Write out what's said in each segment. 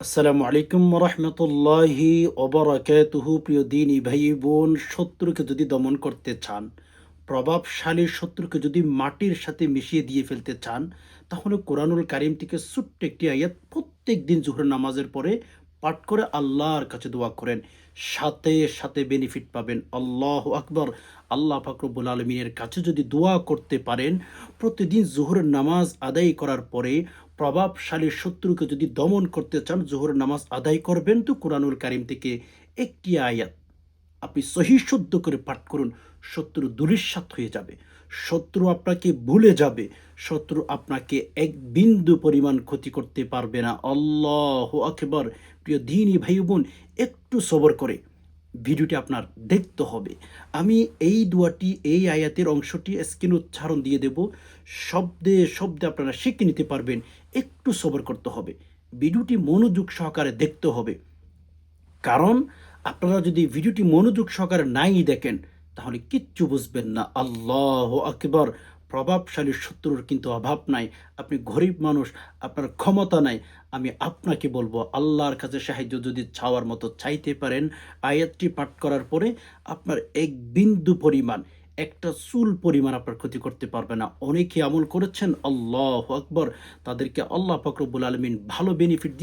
আসসালামু আলাইকুম রহমতুল্লাহি ওবরাকাতুহু। প্রিয় দিনী ভাই বোন, শত্রুকে যদি দমন করতে চান, প্রভাবশালী শত্রুকে যদি মাটির সাথে মিশিয়ে দিয়ে ফেলতে চান, তাহলে কোরআনুল কারিম থেকে ছোট্ট একটি আয়াত প্রত্যেক দিন জোহরের নামাজের পরে পাঠ করে আল্লাহর কাছে দোয়া করেন। সাথে সাথে বেনিফিট পাবেন। আল্লাহ আকবর। আল্লাহ পাক রব্বুল আলমিনের কাছে যদি দোয়া করতে পারেন, প্রতিদিন জোহরের নামাজ আদায় করার পরে প্রভাবশালী শত্রুকে যদি দমন করতে চান, জোহর নামাজ আদায় করবেন তো কোরআনুল কারিম থেকে একটি আয়াত আপনি সহি শুদ্ধ করে পাঠ করুন। শত্রু ধূলিসাৎ হয়ে যাবে, শত্রু আপনাকে ভুলে যাবে, শত্রু আপনাকে এক বিন্দু পরিমাণ ক্ষতি করতে পারবে না। আল্লাহু আকবার। প্রিয় দিনী ভাই বোন, একটু সবর করে ভিডিওটি আপনার দেখতে হবে। আমি এই দোয়াটি, এই আয়াতের অংশটি স্ক্রিন উচ্চারণ দিয়ে দেব। শব্দে শব্দে আপনারা শিখে নিতে পারবেন। একটু সবর করতে হবে, ভিডিওটি মনোযোগ সহকারে দেখতে হবে। কারণ আপনারা যদি ভিডিওটি মনোযোগ সহকারে নাই দেখেন, তাহলে কিচ্ছু বুঝবেন না। আল্লাহু আকবার। প্রভাবশালী শত্রুর কিন্তু অভাব নাই। আপনি গরিব মানুষ, আপনার ক্ষমতা নাই। আমি আপনাকে বলবো, আল্লাহর কাছে সাহায্য যদি চাওয়ার মতো চাইতে পারেন, আয়াতটি পাঠ করার পরে আপনার এক বিন্দু পরিমাণ, একটা চুল পরিমাণ আপনার ক্ষতি করতে পারবে না। অনেকে আমল করেছেন, আল্লাহু আকবার, তাদেরকে আল্লাহ পাক রব্বুল আলামিন ভালো বেনিফিট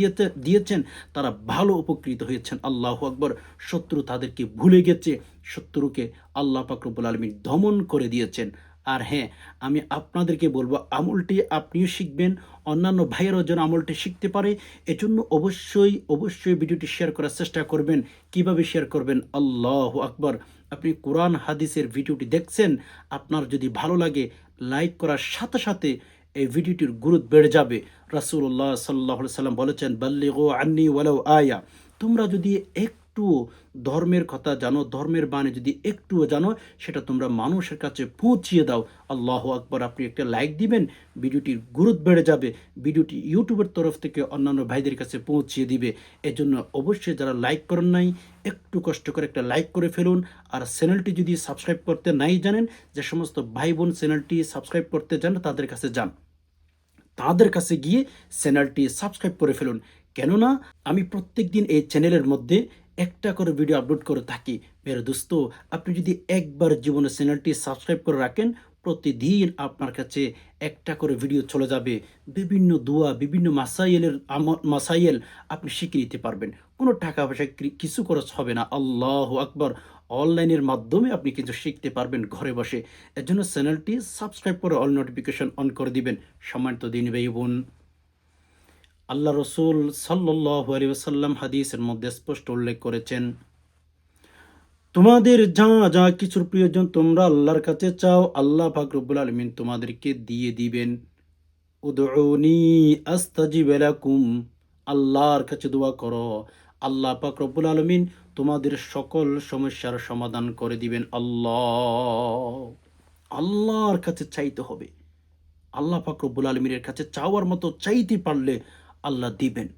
দিয়েছেন, তারা ভালো উপকৃত হয়েছেন। আল্লাহু আকবার। শত্রু তাদেরকে ভুলে গেছে, শত্রুকে আল্লাহ পাক রব্বুল আলামিন দমন করে দিয়েছেন। আর হ্যাঁ, আমি আপনাদেরকে বলবো, আমলটি আপনিও শিখবেন, অন্যান্য ভাইয়েরাও যেন আমলটি শিখতে পারে। এজন্য অবশ্যই অবশ্যই ভিডিওটি শেয়ার করার চেষ্টা করবেন। কিভাবে শেয়ার করবেন? আল্লাহু আকবার। আপনি কোরআন হাদিসের ভিডিওটি দেখছেন, আপনার যদি ভালো লাগে, লাইক করার সাথে সাথে এই ভিডিওটির গুরুত্ব বেড়ে যাবে। রাসূলুল্লাহ সাল্লাল্লাহু আলাইহি সাল্লাম বলেছেন, বাল্লিগু আন্নি ওয়ালাউ আয়া। তোমরা যদি একটু ধর্মের কথা জানো, ধর্মের বাণী যদি একটুও জানো, সেটা তোমরা মানুষের কাছে পৌঁছিয়ে দাও। আল্লাহু আকবার। আপনি একটা লাইক দিবেন, ভিডিওটির গুরুত্ব বেড়ে যাবে, ভিডিওটি ইউটিউবের তরফ থেকে অন্যান্য ভাইদের কাছে পৌঁছিয়ে দিবে। এজন্য অবশ্যই যারা লাইক করেন নাই, একটু কষ্ট করে একটা লাইক করে ফেলুন। আর চ্যানেলটি যদি সাবস্ক্রাইব করতে নাই জানেন, যে সমস্ত ভাই বোন চ্যানেলটি সাবস্ক্রাইব করতে চান, তাদের কাছে যান, তাদের কাছে গিয়ে চ্যানেলটি সাবস্ক্রাইব করে ফেলুন। কেননা আমি প্রত্যেক দিন এই চ্যানেলের মধ্যে একটা করে ভিডিও আপলোড করে থাকি। মেরে দোস্ত, আপনি যদি একবার জীবনে চ্যানেলটি সাবস্ক্রাইব করে রাখেন, প্রতিদিন আপনার কাছে একটা করে ভিডিও চলে যাবে। বিভিন্ন দোয়া, বিভিন্ন মাসাইল আপনি শিখে নিতে পারবেন। কোনো টাকা পয়সা কিছু খরচ হবে না। আল্লাহু আকবার। অনলাইনের মাধ্যমে আপনি কিন্তু শিখতে পারবেন ঘরে বসে। এর জন্য চ্যানেলটি সাবস্ক্রাইব করে অল নোটিফিকেশন অন করে দিবেন। সম্মানিত দিনী ভাই বোন, আল্লাহ রসুল সাল্লাল্লাহু আলাইহি ওয়াসাল্লাম হাদিসের মধ্যে স্পষ্ট উল্লেখ করেছেন, তোমাদের যা যা কিছুর প্রয়োজন তোমরা আল্লাহর কাছে চাও, আল্লাহ পাক রব্বুল আলামিন তোমাদেরকে দিয়ে দিবেন। উদউনি আস্তাজিব লাকুম। আল্লাহর কাছে দোয়া করো, আল্লাহ পাক রব্বুল আলামিন তোমাদের সকল সমস্যার সমাধান করে দিবেন। আল্লাহর কাছে চাইতে হবে। আল্লাহ পাক রব্বুল আলমিনের কাছে চাওয়ার মতো চাইতে পারলে আল্লাহ দিবেন।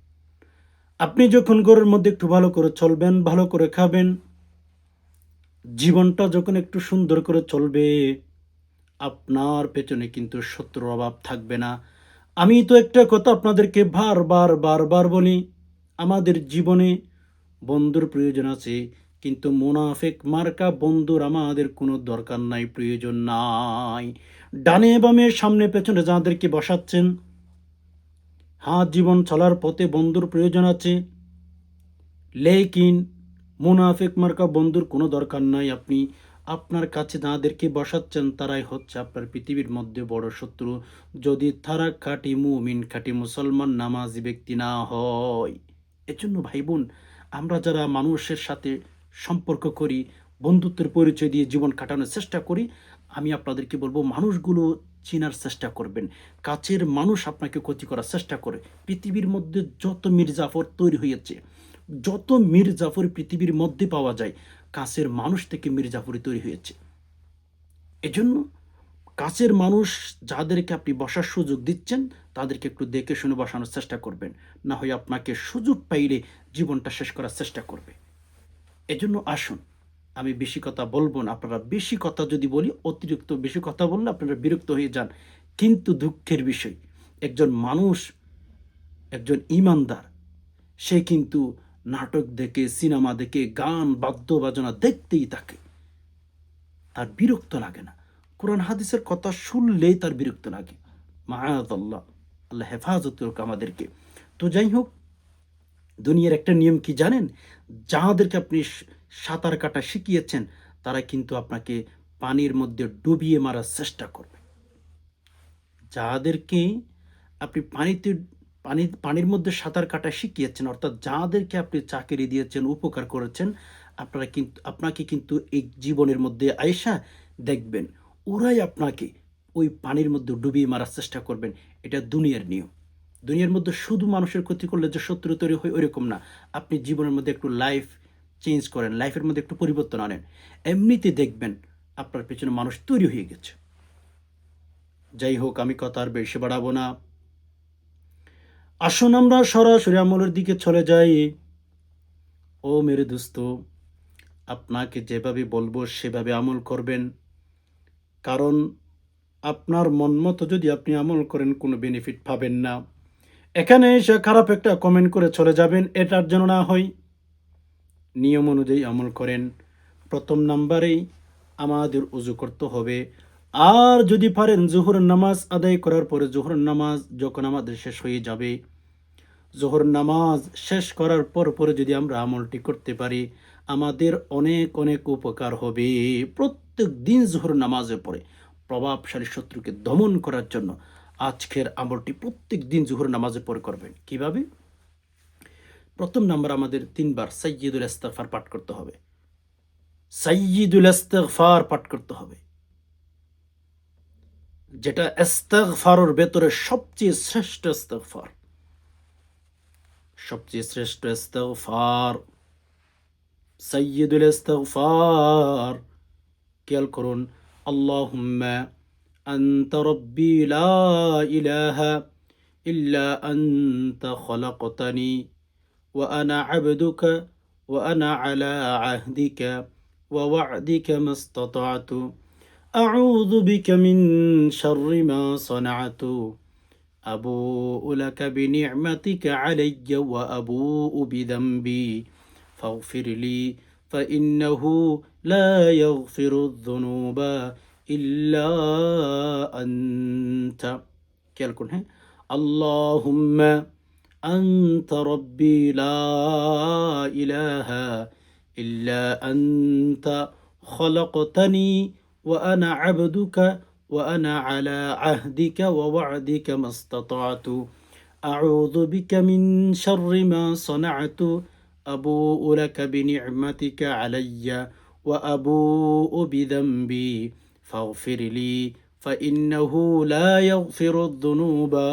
আপনি যখন ঘরের মধ্যে একটু ভালো করে চলবেন, ভালো করে খাবেন, জীবনটা যখন একটু সুন্দর করে চলবে, আপনার পেছনে কিন্তু শত্রুর অভাব থাকবে না। আমি তো একটা কথা আপনাদেরকে বারবার বারবার বলি, আমাদের জীবনে বন্ধুর প্রয়োজন আছে, কিন্তু মুনাফিক মার্কা বন্ধুর আমাদের কোনো দরকার নাই, প্রয়োজন নাই। ডানে বামে সামনে পেছনে যাদেরকে বসাচ্ছেন, হ্যাঁ, জীবন চলার পথে বন্ধুর প্রয়োজন আছে, লেকিন মুনাফিক মার্কা বন্ধুর কোনো দরকার নাই। আপনি আপনার কাছে যাদেরকে বসাচ্ছেন, তারাই হচ্ছে আপনার পৃথিবীর মধ্যে বড় শত্রু, যদি তারা খাঁটি মুমিন, খাঁটি মুসলমান, নামাজি ব্যক্তি না হয়। এজন্য ভাই বোন, আমরা যারা মানুষের সাথে সম্পর্ক করি, বন্ধুত্বের পরিচয় দিয়ে জীবন কাটানোর চেষ্টা করি, আমি আপনাদেরকে বলবো, মানুষগুলো চেনার চেষ্টা করবেন। কাছের মানুষ আপনাকে ক্ষতি করার চেষ্টা করে। পৃথিবীর মধ্যে যত মির্জাফর তৈরি হয়েছে, যত মির্জাফর পৃথিবীর মধ্যে পাওয়া যায়, কাছের মানুষ থেকে মির্জাফরি তৈরি হয়েছে। এজন্য কাছের মানুষ যাদেরকে আপনি বসার সুযোগ দিচ্ছেন, তাদেরকে একটু দেখে শুনে বসানোর চেষ্টা করবেন। না হয় আপনাকে সুযোগ পাইলে জীবনটা শেষ করার চেষ্টা করবে। এজন্য আসুন, আমি বেশি কথা বলবো না। আপনারা বেশি কথা যদি বলি, অতিরিক্ত বেশি কথা বললে আপনারা বিরক্ত হয়ে যান। কিন্তু দুঃখের বিষয়, একজন মানুষ, একজন ইমানদার, সে কিন্তু নাটক দেখে, সিনেমা দেখে, গান বাদ্যবাজনা দেখতেই থাকে, তার বিরক্ত লাগে না। কোরআন হাদিসের কথা শুনলেই তার বিরক্ত লাগে। মাআযাল্লাহ, আল্লাহ হেফাজত করুক আমাদেরকে। তো যাই হোক, দুনিয়ার একটা নিয়ম কি জানেন? যাদেরকে আপনি সাঁতার কাটা শিখিয়েছেন, তারা কিন্তু আপনাকে পানির মধ্যে ডুবিয়ে মারার চেষ্টা করবে। যাদেরকে আপনি পানির মধ্যে সাঁতার কাটা শিখিয়েছেন, অর্থাৎ যাদেরকে আপনি চাকরি দিয়েছেন, উপকার করেছেন, আপনাকে কিন্তু এই জীবনের মধ্যে আইসা দেখবেন, ওরাই আপনাকে ওই পানির মধ্যে ডুবিয়ে মারার চেষ্টা করবেন। এটা দুনিয়ার নিয়ম। দুনিয়ার মধ্যে শুধু মানুষের ক্ষতি করলে যে শত্রু তৈরি হয় ওইরকম না। আপনি জীবনের মধ্যে একটু লাইফ চেঞ্জ করেন, লাইফের মধ্যে একটু পরিবর্তন আনেন, এমনিতে দেখবেন আপনার পেছনে মানুষ তৈরি হয়ে গেছে। যাই হোক, আমি কথা আর বেশি বাড়াবো না। আসুন আমরা সরাসরি আমলের দিকে চলে যাই। ও মেরে দোস্ত, আপনাকে যেভাবে বলবো সেভাবে আমল করবেন। কারণ আপনার মন মতো যদি আপনি আমল করেন, কোনো বেনিফিট পাবেন না। এখানে এসে খারাপ একটা কমেন্ট করে চলে যাবেন, এটার যেন না হয়। নিয়ম অনুযায়ী আমল করেন। প্রথম নাম্বারেই আমাদের উজু করতে হবে। আর যদি পারেন জোহর নামাজ আদায় করার পরে, জোহর নামাজ যখন আমাদের শেষ হয়ে যাবে, জোহর নামাজ শেষ করার পরে যদি আমরা আমলটি করতে পারি, আমাদের অনেক অনেক উপকার হবে। প্রত্যেক দিন জোহর নামাজের পরে প্রভাবশালী শত্রুকে দমন করার জন্য আজকের আমলটি প্রত্যেক দিন জোহর নামাজের পরে করবেন। কিভাবে? প্রথম নাম্বার, আমাদের 3 বার সাইয়্যিদুল ইস্তিগফার পাঠ করতে হবে। সাইয়্যিদুল ইস্তিগফার পাঠ করতে হবে, যেটা ইস্তিগফারের ভেতরে সবচেয়ে শ্রেষ্ঠ ইস্তিগফার। সবচেয়ে শ্রেষ্ঠ ইস্তিগফার সাইয়্যিদুল ইস্তিগফার। খেয়াল করুন, আল্লাহুম্মা আনতা রাব্বি লা ইলাহা ইল্লা আনতা খলাকতানি ওয়া আনা আবদুকা ওয়া আনা আলা আহদিকা ওয়া ওয়া'দিকা মাস্তাতা'তু আউযু বিকা মিন শাররি মা সানা'তু আবুউ লাকা বিনি'মাতিকা আলাইয়া ওয়া আবুউ বিযামবি ফাগফির লি ফাইন্নাহু লা ইয়াগফিরুয যুনুবা ইল্লা আনতা। খেয়াল করুন, হ্যাঁ, আল্লাহুম্মা আনতা রাব্বি লা ইলাহা ইল্লা আনতা খলাকতানি ওয়া আনা আবদুকা ওয়া আনা আলা আহদিকা ওয়া ওয়া'দিকা মাস্তাতা'তু আউযু বিকা মিন শাররি মা সানা'তু আবুউ লাকা বিনি'মাতিকা আলাইয়া ওয়া আবুউ বিযামবি ফাগফির লি ফাইন্নাহু লা ইয়াগফিরুয যুনুবা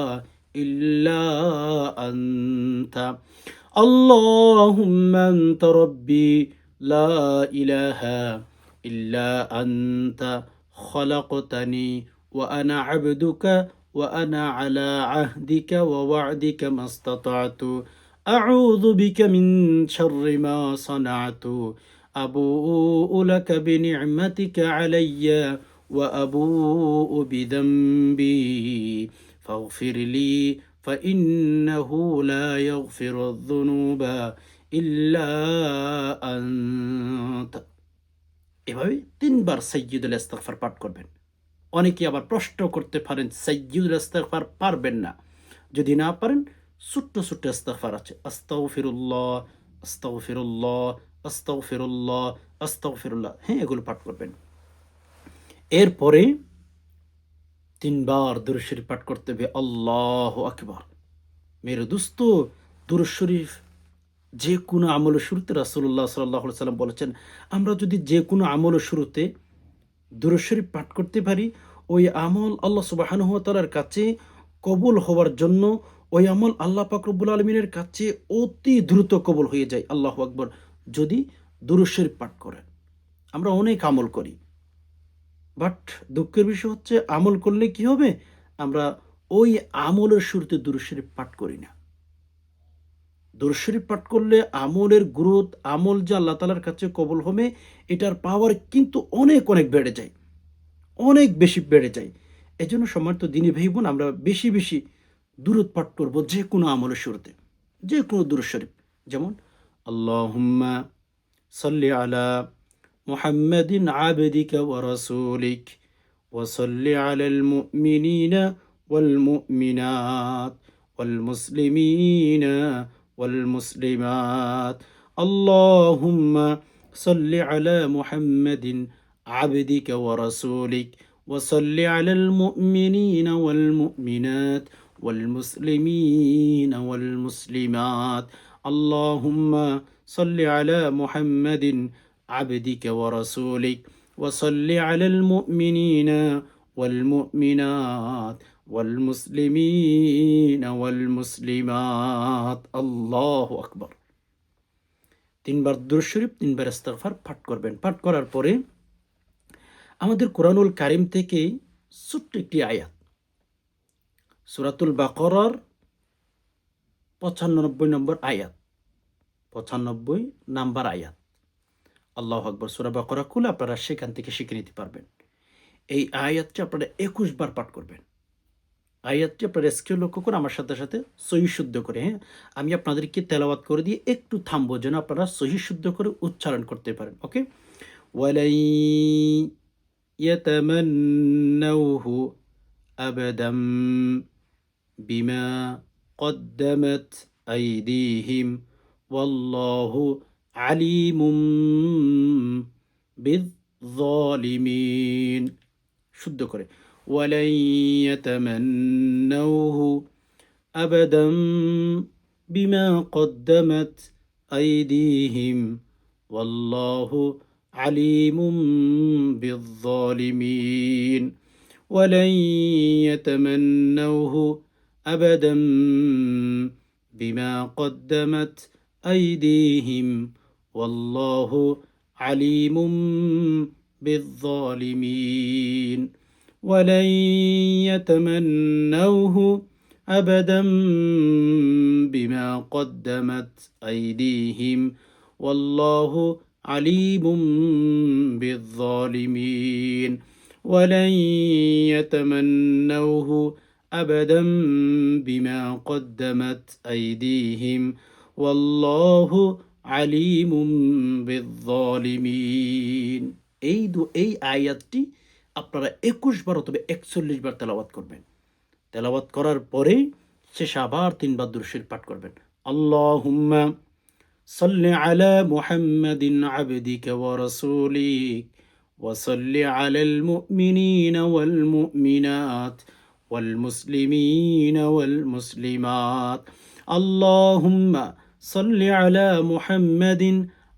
ইল্লা আনতা। আল্লাহুম্মা আনতা রাব্বি লা ইলাহা ইল্লা আনতা খলাকতানি ওয়া আনা আবদুকা ওয়া আনা আলা আহদিকা ওয়া ওয়া'দিকা মাস্তাতা'তু আউযু বিকা মিন শাররি মা সানা'তু আবুউ লাকা বিনি'মাতিকা আলাইয়া ওয়া আবুউ বিযামবি ফাগফির লি ফাইন্নাহু লা ইয়াগফিরুয যুনুবা ইল্লা আনতা। এভাবে 3 বার সাইয়্যিদুল ইস্তিগফার পাঠ করবেন। অনেকে আবার প্রশ্ন করতে পারেন, সাইয়্যিদুল ইস্তিগফার পারবেন না। যদি না পারেন, ছোট্ট ছোট্ট ইস্তিগফার আছে, আস্তাগফিরুল্লাহ, আস্তাগফিরুল্লাহ, আস্তাগফিরুল্লাহ, আস্তাগফিরুল্লাহ, হ্যাঁ, এগুলো পাঠ করবেন। এরপরে 3 বার দুরূদ শরীফ পাঠ করতে হবে, আল্লাহু আকবার। মেরে দোস্ত, দুরূদ শরীফ যে কোনো আমলের শুরুতে রাসূলুল্লাহ সাল্লাল্লাহু আলাইহি ওয়াসাল্লাম বলেছেন, আমরা যদি যে কোনো আমলের শুরুতে দুরূদ শরীফ পাঠ করতে পারি, ওই আমল আল্লাহ সুবহানাহু ওয়া তাআলার কাছে কবুল হওয়ার জন্য, ওই আমল আল্লাহ পাক রব্বুল আলামিনের কাছে অতি দ্রুত কবুল হয়ে যায়। আল্লাহু আকবার। যদি দুরূদ শরীফ পাঠ করেন, আমরা অনেক আমল করি, বাট দুঃখের বিষয় হচ্ছে আমল করলে কি হবে, আমরা ওই আমলের শুরুতে দুরূদ শরীফ পাঠ করি না। দুরূদ শরীফ পাঠ করলে আমলের গ্রোথ, আমল যে আল্লাহ তাআলার কাছে কবুল হবে, এটার পাওয়ার কিন্তু অনেক অনেক বেড়ে যায়, অনেক বেশি বেড়ে যায়। এজন্য সম্মানিত দ্বীনী ভাই বোন, আমরা বেশি বেশি দুরূদ পাঠ করব যে কোনো আমলের শুরুতে, যে কোনো দুরূদ শরীফ। যেমন আল্লাহুম্মা সাল্লি আলা মুহাম্মাদিন আবদিকা ওয়া রাসূলিক ওয়া সাল্লি আলাল মুমিনিনা ওয়াল মুমিনাত ওয়াল মুসলিমিনা ওয়াল মুসলিমাত আল্লাহুম্মা সাল্লি আলা মুহাম্মাদিন আবদিকা ওয়া রাসূলিক ওয়া সাল্লি আলাল মুমিনিনা ওয়াল মুমিনাত ওয়াল মুসলিমিনা ওয়াল মুসলিমাত আল্লাহুম্মা সাল্লি আলা মুহাম্মাদিন عبدك ورسولك وصل على المؤمنين والمؤمنات والمسلمين والمسلمات الله أكبر তিনবার দুরূদ শরীফ তিনবার ইস্তিগফার পাঠ করবেন। পাঠ করার পরে আমাদের কোরআনুল কারীম থেকে ছোট্ট একটি আয়াত সূরাতুল বাকারার 95 নম্বর আয়াত 95 নাম্বার আয়াত আল্লাহু আকবার সূরা বাকারা খুলে আপনারা সেখান থেকে শিখে নিতে পারবেন। এই আয়াতটি আপনারা 21 বার পাঠ করবেন। আয়াতটি আপনারা স্ক্রিনে লক্ষ্য করে আমার সাথে সাথে সহিহ শুদ্ধ করে, হ্যাঁ, আমি আপনাদেরকে তেলাওয়াত করে দিয়ে একটু থামবো যেন আপনারা সহিহ শুদ্ধ করে উচ্চারণ করতে পারেন। ওকে, ওয়ালাই ইয়াতামান্নাউহু আবাদাম বিমা কদ্দামাত আইদিহিম ওয়াল্লাহু আলিমুম বিয-যালিমিন। শুদ্ধ করে ওয়ালাই ইয়াতামান্নাউহু আবাদাম বিমা কদ্দামাত আইদিহিম ওয়াল্লাহু আলিমুম বিয-যালিমিন ওয়ালাই ইয়াতামান্নাউহু আবাদাম বিমা কদ্দামাত أيديهم والله عليم بالظالمين ولن يتمنوه أبدا بما قدمت أيديهم والله عليم بالظالمين ولن يتمنوه أبدا بما قدمت أيديهم ওয়াল্লাহু আলিমুম বিয-যালিমিন। এই আয়াতটি আপনারা 21 বার অথবা 41 বার তেলাওয়াত করবেন। তেলাওয়াত করার পরে শেষে আবার 3 বার দুরূদ শরীফ পাঠ করবেন। আল্লাহুম্মা সাল্লি আলা মুহাম্মাদিন আবদিকা ওয়া রাসূলিক ওয়া সাল্লি আলাল মুমিনিনা ওয়াল মুমিনাত ওয়াল মুসলিমিনা ওয়াল মুসলিমাত আল্লাহুম্মা صل على محمد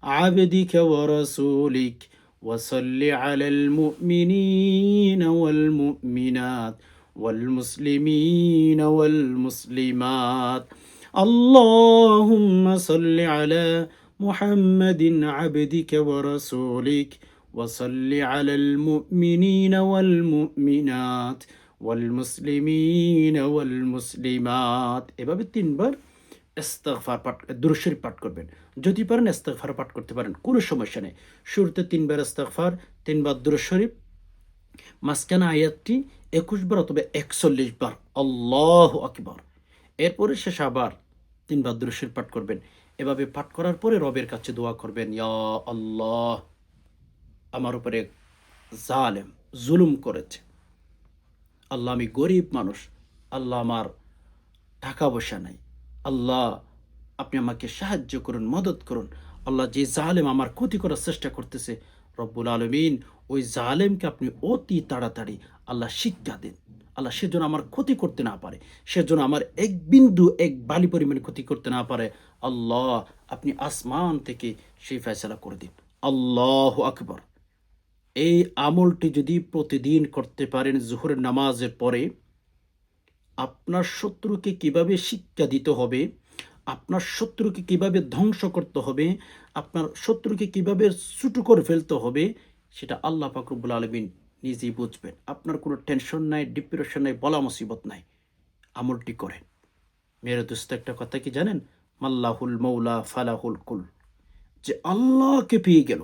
عبدك ورسولك وصل على المؤمنين والمؤمنات والمسلمين والمسلمات اللهم صل على محمد عبدك ورسولك وصل على المؤمنين والمؤمنات والمسلمين والمسلمات এভাবে তিনবার ইস্তিগফার পাঠ দুরূদ শরীফ পাঠ করবেন। যদি পারেন ইস্তিগফার পাঠ করতে পারেন, কোনো সমস্যা নেই। শুরুতে 3 বার ইস্তিগফার, 3 বার দুরূদ শরীফ, মাঝখানে আয়াতটি 21 বার অথবা 41 বার আল্লাহু আকবার। এরপরে শেষে আবার 3 বার দুরূদ শরীফ পাঠ করবেন। এভাবে পাঠ করার পরে রবের কাছে দোয়া করবেন, ইয়া আল্লাহ, আমার উপরে জালেম জুলুম করেছে, আল্লাহ আমি গরিব মানুষ, আল্লাহ আমার টাকা পয়সা নাই, আল্লাহ আপনি আমাকে সাহায্য করুন, মদত করুন। আল্লাহ যে জালেম আমার ক্ষতি করার চেষ্টা করতেছে, রব্বুল আলামিন ওই জালেমকে আপনি অতি তাড়াতাড়ি আল্লাহ শিক্ষা দিন। আল্লাহ সেজন্য আমার ক্ষতি করতে না পারে, সেজন্য আমার এক বিন্দু এক বালি পরিমাণে ক্ষতি করতে না পারে। আল্লাহ আপনি আসমান থেকে সেই ফয়সালা করে দিন। আল্লাহু আকবার। এই আমলটি যদি প্রতিদিন করতে পারেন জোহরের নামাজের পরে, আপনার শত্রুকে কিভাবে শিক্ষা দিতে হবে, আপনার শত্রুকে কিভাবে ধ্বংস করতে হবে, আপনার শত্রুকে কিভাবে ছুটো করে ফেলতে হবে, সেটা আল্লাহ পাক রব্বুল আলামিন নিজেই বুঝবেন। আপনার কোনো টেনশন নাই, ডিপ্রেশন নাই, বলা মুসিবত নাই। আমলটি করেন। মেরে দোস্ত, একটা কথা কি জানেন? মাল্লাহুল মৌলা ফালাহুল কুল। যে আল্লাহকে পেয়ে গেল,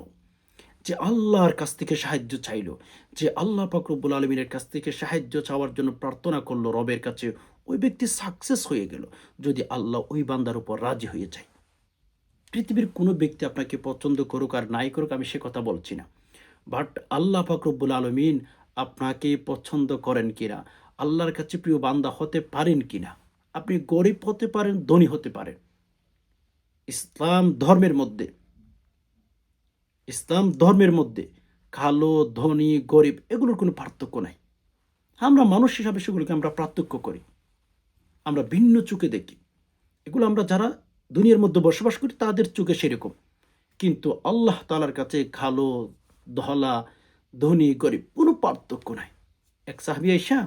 যে আল্লাহর কাছ থেকে সাহায্য চাইল, যে আল্লাহ পাক রব্বুল আলামিনের কাছ থেকে সাহায্য চাওয়ার জন্য প্রার্থনা করলো রবের কাছে, ওই ব্যক্তি সাকসেস হয়ে গেল যদি আল্লাহ ওই বান্দার উপর রাজি হয়ে যায়। পৃথিবীর কোনো ব্যক্তি আপনাকে পছন্দ করুক আর নাই করুক, আমি সে কথা বলছি না। বাট আল্লাহ পাক রব্বুল আলামিন আপনাকে পছন্দ করেন কিনা, আল্লাহর কাছে প্রিয় বান্দা হতে পারেন কিনা। আপনি গরিব হতে পারেন, ধনী হতে পারেন। ইসলাম ধর্মের মধ্যে ইসলাম ধর্মের মধ্যে কালো, ধনী, গরিব এগুলোর কোনো পার্থক্য নাই। আমরা মানুষ হিসাবে সেগুলোকে আমরা পার্থক্য করি। আমরা ভিন্ন চোখে দেখি। এগুলো আমরা যারা দুনিয়ার মধ্যে বসবাস করি তাদের চোখে সেরকম। কিন্তু আল্লাহ তাআলার কাছে কালো, ধলা, ধনী, গরিব কোনো পার্থক্য নাই। এক সাহাবী আইসা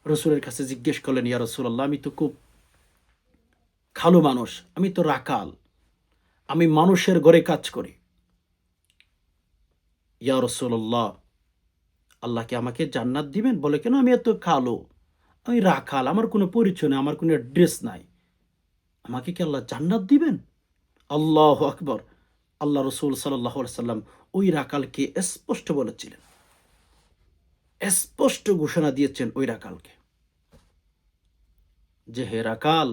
রসুলের কাছে জিজ্ঞেস করলেন, ইয়া রাসূলুল্লাহ, আমি তো খুব কালো মানুষ, আমি তো রাখাল, আমি মানুষের ঘরে কাজ করি। ইয়া রাসূলুল্লাহ, আল্লাহ কি আমাকে জান্নাত দিবেন? বলে, কেন? আমি এত কালো, আমি রাখাল, আমার কোনো পরিচয় নেই, আমার কোনো ড্রেস নাই, আমাকে কি আল্লাহ জান্নাত দিবেন? আল্লাহু আকবার। আল্লাহ রসুল সাল্লাল্লাহু আলাইহি সাল্লাম ওই রাখালকে স্পষ্ট বলেছিলেন, স্পষ্ট ঘোষণা দিয়েছেন ওই রাখালকে যে, হে রাখাল,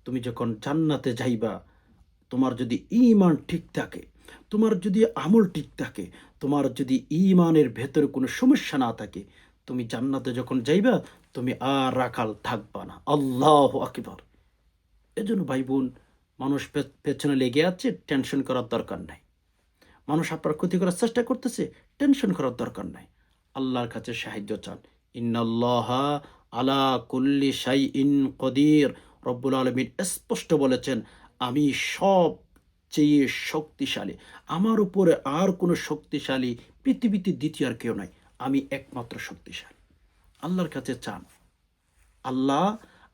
তুমি যখন জান্নাতে যাইবা, তোমার যদি ঈমান ঠিক থাকে, তোমার যদি আমল ঠিক থাকে, তোমার যদি ঈমানের ভেতরে কোনো সমস্যা না থাকে, তুমি জান্নাতে যখন যাইবা, তুমি আর রাখাল থাকবা না। আল্লাহু আকবার। এজন্য ভাই বোন, মানুষ পেছনে লেগে আছে, টেনশন করার দরকার নাই। মানুষ আপনার ক্ষতি করার চেষ্টা করতেছে, টেনশন করার দরকার নাই। আল্লাহর কাছে সাহায্য চান। ইন্নাল্লাহা আলা কুল্লি শাইইন কদির। রব্বুল আলামিন স্পষ্ট বলেছেন, আমি সবচেয়ে শক্তিশালী। আমার উপরে আর কোনো শক্তিশালী পৃথিবীতে দ্বিতীয় আর কেউ নাই। আমি একমাত্র শক্তিশালী। আল্লাহর কাছে চান। আল্লাহ,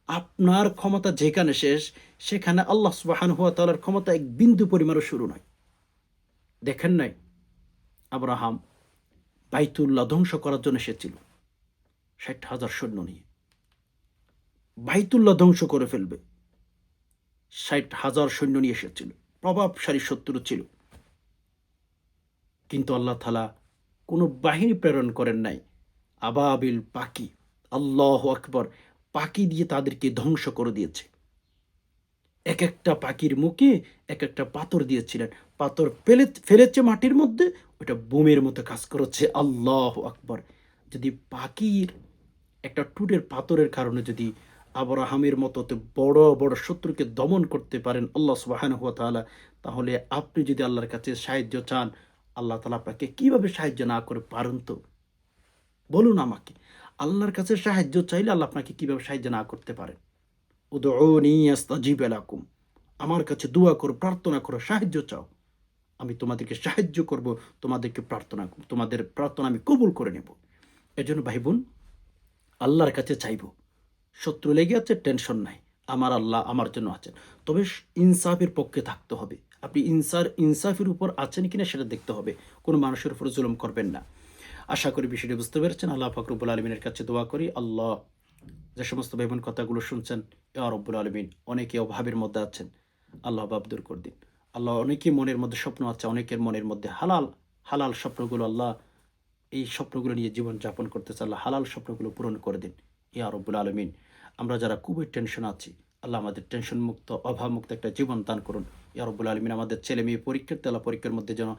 আপনার ক্ষমতা যেখানে শেষ, সেখানে আল্লাহ সুবহানাহু ওয়া তাআলার ক্ষমতা এক বিন্দু পরিমাণও শুরু নয়। দেখেন নাই? আব্রাহাম বাইতুল্লাহ ধ্বংস করার জন্য এসেছিল ৬০,০০০ সৈন্য নিয়ে। বাইতুল্লাহ ধ্বংস করে ফেলবে, ৬০,০০০ সৈন্য নিয়ে এসেছিল। প্রভাবশালী শত্রু ছিল। কিন্তু আল্লাহ তাআলা কোনো বাহিনী প্রেরণ করেন নাই। আবাবিল পাখি, আল্লাহু আকবার, পাখি দিয়ে তাদেরকে ধ্বংস করে দিয়েছে। এক একটা পাখির মুখে এক একটা পাথর দিয়েছিলেন। পাথর ফেলেছে মাটির মধ্যে, ওটা বোমের মতো কাজ করেছে। আল্লাহু আকবার। যদি পাখির একটা টুটের পাথরের কারণে যদি আব্রাহামের মতো অত বড় বড় শত্রুকে দমন করতে পারেন আল্লাহ সুবহানাহু ওয়া তাআলা, তাহলে আপনি যদি আল্লাহর কাছে সাহায্য চান, আল্লাহ তাআলা আপনাকে কিভাবে সাহায্য না করে পারেন? তো বলুন আমাকে, আল্লাহর কাছে সাহায্য চাইলে আল্লাহ আপনাকে কিভাবে সাহায্য না করতে পারেন? উদউনি আস্তাজিব লাকুম। আমার কাছে দোয়া করো, প্রার্থনা করো, সাহায্য চাও। আমি তোমাদেরকে সাহায্য করব, তোমাদের প্রার্থনা আমি কবুল করে নেব। এজন্য ভাই বোন, আল্লাহর কাছে চাইব। শত্রু লেগে আছে, টেনশন নাই। আমার আল্লাহ আমার জন্য আছেন। তবে ইনসাফের পক্ষে থাকতে হবে। আপনি ইনসাফের উপর আছেন কিনা সেটা দেখতে হবে। কোনো মানুষের উপর জুলুম করবেন না। আশা করি বিষয়টি বুঝতে পেরেছেন। আল্লাহ পাক রব্বুল আলামিনের কাছে দোয়া করি, আল্লাহ যে সমস্ত ভাই বোন কথাগুলো শুনছেন, ইয়া রব্বুল আলামিন, অনেকে অভাবের মধ্যে আছেন, আল্লাহ অভাব দূর করে দিন। আল্লাহ, অনেকেই মনের মধ্যে স্বপ্ন আছে, অনেকের মনের মধ্যে হালাল হালাল স্বপ্নগুলো, আল্লাহ এই স্বপ্নগুলো নিয়ে জীবন যাপন করতেছে, আল্লাহ হালাল স্বপ্নগুলো পূরণ করে দিন, ইয়া রব্বুল আলামিন। আমরা যারা খুবই টেনশন আছি, আল্লাহ আমাদের টেনশন মুক্ত, অভাব মুক্ত একটা জীবন দান করুন, ইয়া রব্বুল আলামিন। আমাদের ছেলে মেয়ে পরীক্ষার্থী, আল্লাহ পরীক্ষার মধ্যে যেন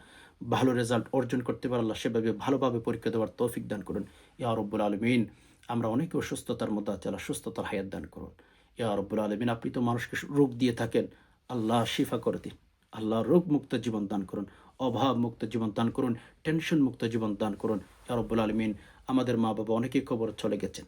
ভালো রেজাল্ট অর্জন করতে পারে, আল্লাহ সেভাবে ভালোভাবে পরীক্ষা দেওয়ার তৌফিক দান করুন, ইয়া রব্বুল আলামিন। আমরা অনেকে অসুস্থতার মধ্যে আছি, আল্লাহ সুস্থতার হায়াত দান করুন, ইয়া রব্বুল আলামিন। আপনি তো মানুষকে রোগ দিয়ে থাকেন, আল্লাহ শিফা করে দিন। আল্লাহ রোগ মুক্ত জীবন দান করুন, অভাব মুক্ত জীবন দান করুন, টেনশন মুক্ত জীবন দান করুন, ইয়া রব্বুল আলামিন। আমাদের মা বাবা অনেকেই কবর চলে গেছেন,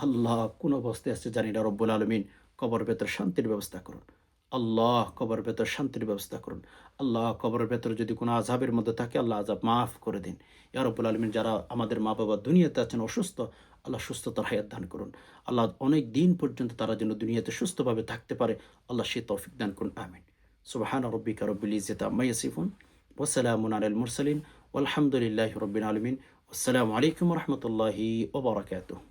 আল্লাহ কোন অবস্থায় আছে জানি না, রব্বুল আলামিন কবর ভেতর শান্তির ব্যবস্থা করুন। আল্লাহ কবর ভেতর শান্তির ব্যবস্থা করুন। আল্লাহ কবরের ভেতর যদি কোনো আযাবের মধ্যে থাকে, আল্লাহ আযাব মাফ করে দিন, ইয়া রব্বুল আলামিন। যারা আমাদের মা বাবা দুনিয়াতে আছেন অসুস্থ, আল্লাহ সুস্থতার হায়াত দান করুন। আল্লাহ অনেক দিন পর্যন্ত তারা যেন দুনিয়াতে সুস্থভাবে থাকতে পারে, আল্লাহ সে তৌফিক দান করুন, আমিন। সুবহানা রাব্বিকা রব্বিল ইজ্জাতি আম্মা ইয়াসিফুন ওয়া সালামুন আলাল মুরসালিন ওয়ালহামদুলিল্লাহি রাব্বিল আলামিন। আসসালামু আলাইকুম ওয়া রাহমাতুল্লাহি ওয়া বারাকাতুহু।